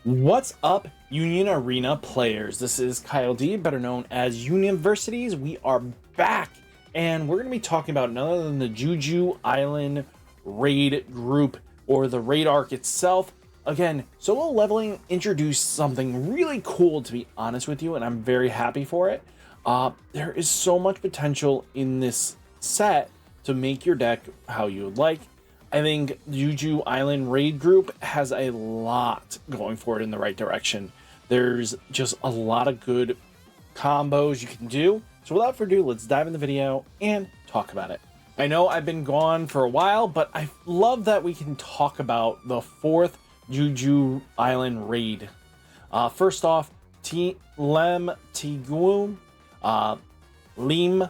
What's up, Union Arena players? This is Kyle D, better known as Unionversities. We are back, and we're going to be talking about none other than the Jeju Island raid group, or the raid arc itself. Again, solo leveling introduced something really cool, to be honest with you, and I'm very happy for it. There is so much potential in this set to make your deck how you would like. I think Jeju Island Raid Group has a lot going for it in the right direction. There's just a lot of good combos you can do. So without further ado, let's dive in the video and talk about it. I know I've been gone for a while, but I love that we can talk about the fourth Jeju Island Raid. First off, Lem Tiguum. Lim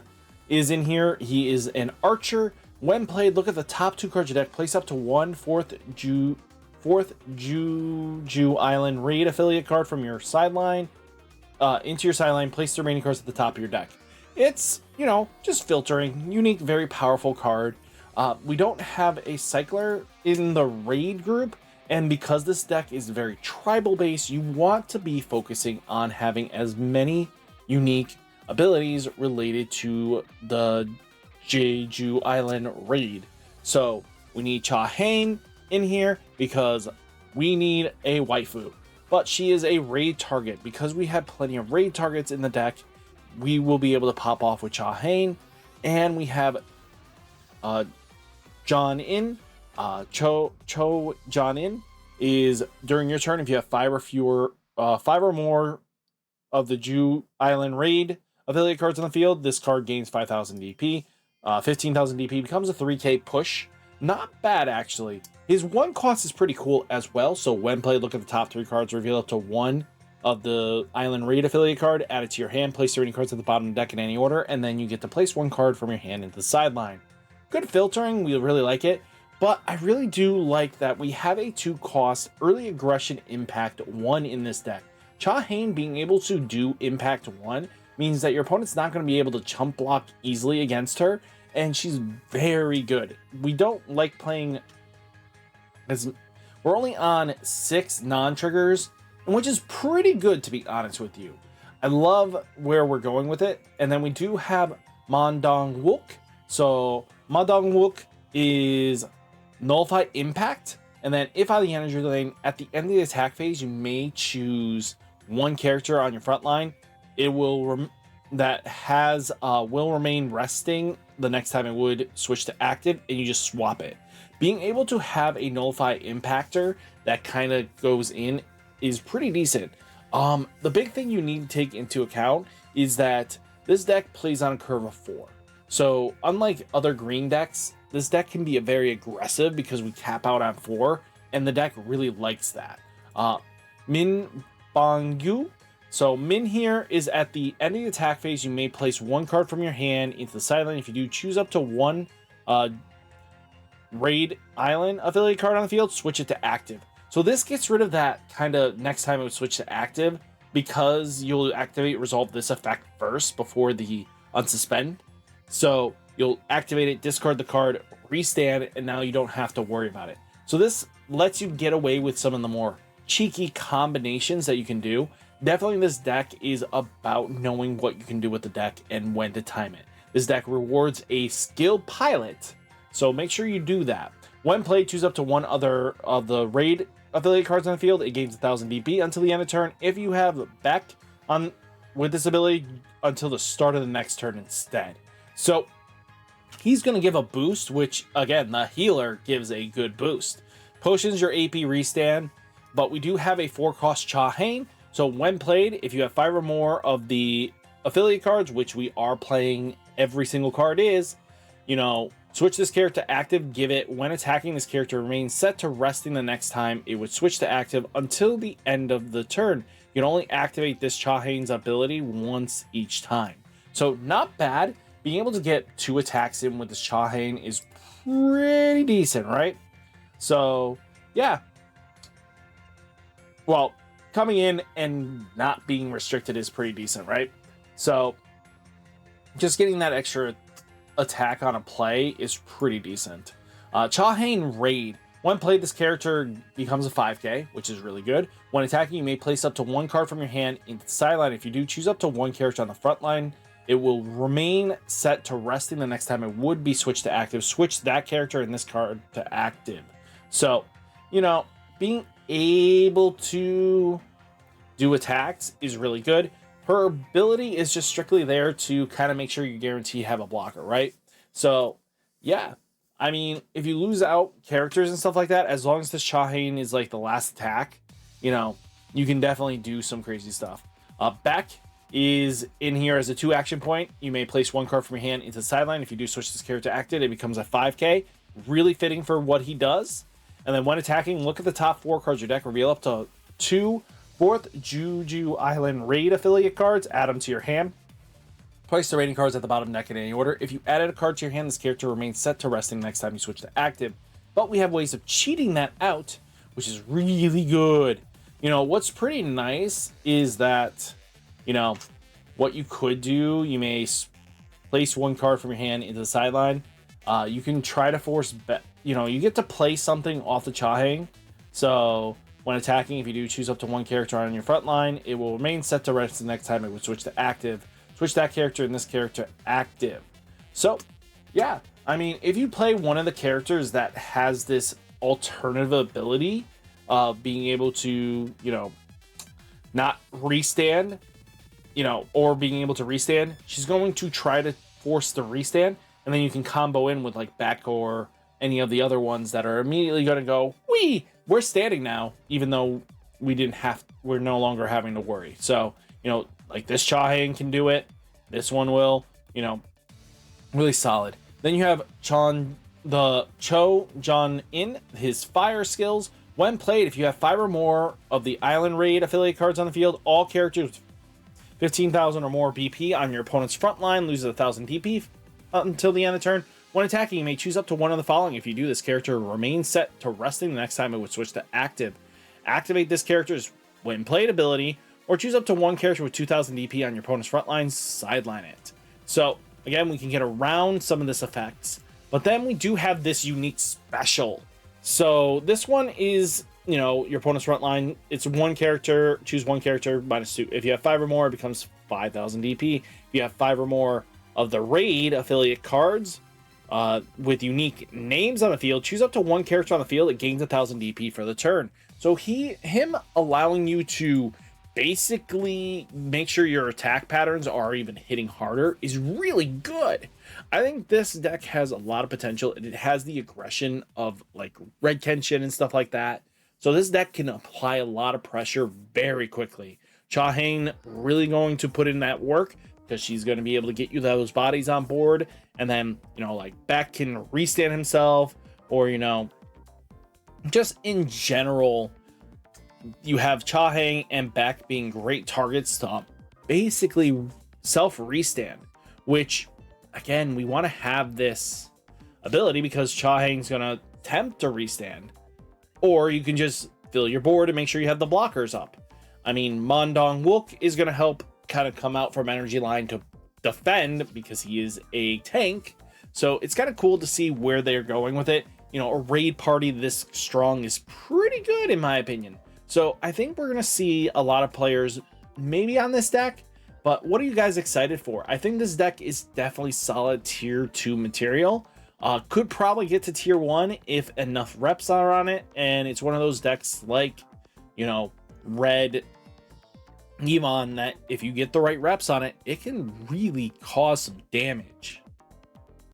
is in here. He is an archer. When played, look at the top two cards of your deck. Place up to one fourth Jeju Island Raid affiliate card from your sideline into your sideline. Place the remaining cards at the top of your deck. It's, you know, just filtering. Unique, very powerful card. We don't have a cycler in the raid group, and because this deck is very tribal based, you want to be focusing on having as many unique abilities related to the Jeju Island raid. So we need Cha Hain in here because we need a waifu, but she is a raid target. Because we have plenty of raid targets in the deck, we will be able to pop off with Cha Hain. And we have John In. Cho John In is during your turn, if you have five or more of the Jeju Island raid affiliate cards on the field, this card gains 5,000 DP. 15,000 DP, becomes a 3k push. Not bad, actually. His one cost is pretty cool as well. So when played, look at the top three cards, reveal up to one of the Island Raid affiliate card, add it to your hand, place the remaining cards at the bottom of the deck in any order, and then you get to place one card from your hand into the sideline. Good filtering, we really like it, but I really do like that we have a 2-cost early aggression impact 1 in this deck. Cha Hain being able to do impact 1 means that your opponent's not going to be able to chump block easily against her, and she's very good. We don't like playing, as we're only on 6 non-triggers, which is pretty good, to be honest with you. I love where we're going with it. And then we do have Mandong Wook. So Mandong Wook is nullify impact, and then if out of the energy lane at the end of the attack phase, you may choose one character on your front line. It will will remain resting the next time it would switch to active, and you just swap it. Being able to have a nullify impactor that kind of goes in is pretty decent. The big thing you need to take into account is that this deck plays on a curve of 4. So unlike other green decks, this deck can be very aggressive because we cap out on 4, and the deck really likes that. Min Bangyu. So Min here is at the end of the attack phase. You may place one card from your hand into the sideline. If you do, choose up to one Raid Island affiliate card on the field, switch it to active. So this gets rid of that kind of next time it would switch to active, because you'll activate resolve this effect first before the unsuspend. So you'll activate it, discard the card, restand, and now you don't have to worry about it. So this lets you get away with some of the more cheeky combinations that you can do. Definitely this deck is about knowing what you can do with the deck and when to time it. This deck rewards a skill pilot, so make sure you do that. When played, choose up to one other of the raid affiliate cards on the field. It gains 1,000 DP until the end of turn. If you have Beck on with this ability, until the start of the next turn instead. So he's going to give a boost, which again, the healer gives a good boost. Potions your AP restand, but we do have a 4-cost Cha Hain. So when played, if you have 5 or more of the affiliate cards, which we are playing, every single card is, you know, switch this character to active, give it, when attacking this character, remains set to resting the next time it would switch to active until the end of the turn. You can only activate this Cha Hain's ability once each time. So not bad. Being able to get 2 attacks in with this Cha Hain is pretty decent, right? So yeah. Well, coming in and not being restricted is pretty decent, right? So just getting that extra attack on a play is pretty decent. Cha Hain Raid When played, this character becomes a 5k, which is really good. When attacking, you may place up to 1 card from your hand into the sideline. If you do, choose up to 1 character on the front line. It will remain set to resting the next time it would be switched to active. Switch that character and this card to active. So, you know, being able to do attacks is really good. Her ability is just strictly there to kind of make sure you guarantee you have a blocker, right? So, yeah. I mean, if you lose out characters and stuff like that, as long as this Chahane is like the last attack, you know, you can definitely do some crazy stuff. Beck is in here as a 2 action point. You may place 1 card from your hand into the sideline. If you do switch this character to active, it becomes a 5k. Really fitting for what he does. And then when attacking, look at the top 4 cards of your deck. Reveal up to 2 4th Jeju Island Raid affiliate cards. Add them to your hand. Place the rating cards at the bottom of the deck in any order. If you added a card to your hand, this character remains set to resting next time you switch to active. But we have ways of cheating that out, which is really good. You know, what's pretty nice is that, you know, what you could do, you may place 1 card from your hand into the sideline. You can try to force, you know, you get to play something off the Chahane. So when attacking, if you do choose up to 1 character on your front line, it will remain set to rest the next time it would switch to active. Switch that character and this character active. So, yeah, I mean, if you play one of the characters that has this alternative ability of being able to, you know, not restand, you know, or being able to restand, she's going to try to force the restand, and then you can combo in with like Beck or any of the other ones that are immediately going to go, we're standing now, even though we're no longer having to worry. So, you know, like this Chahane can do it. This one will, you know, really solid. Then you have Cho John In, his fire skills. When played, if you have 5 or more of the Island Raid affiliate cards on the field, all characters with 15,000 or more BP on your opponent's front line loses 1,000 DP until the end of the turn. When attacking, you may choose up to 1 of the following. If you do, this character remains set to resting the next time it would switch to active. Activate this character's when played ability, or choose up to 1 character with 2,000 DP on your opponent's front line, sideline it. So, again, we can get around some of this effects. But then we do have this unique special. So, this one is, you know, your opponent's front line. It's 1 character, choose 1 character, -2. If you have 5 or more, it becomes 5,000 DP. If you have 5 or more of the Raid affiliate cards with unique names on the field, choose up to 1 character on the field. It gains 1,000 DP for the turn. So, him allowing you to basically make sure your attack patterns are even hitting harder is really good. I think this deck has a lot of potential, and it has the aggression of like Red Kenshin and stuff like that. So this deck can apply a lot of pressure very quickly. Chahane really going to put in that work because she's going to be able to get you those bodies on board. And then, you know, like Beck can restand himself, or, you know, just in general, you have Chahane and Beck being great targets to basically self-restand, which, again, we want to have this ability because Chahane's going to attempt to restand. Or you can just fill your board and make sure you have the blockers up. I mean, Mondong Wook is going to help kind of come out from energy line to defend because he is a tank. So it's kind of cool to see where they're going with it. You know, a raid party this strong is pretty good in my opinion. So I think we're going to see a lot of players maybe on this deck, but what are you guys excited for? I think this deck is definitely solid tier 2 material. Could probably get to tier 1 if enough reps are on it. And it's one of those decks like, you know, Red Yvonne that if you get the right reps on it, it can really cause some damage.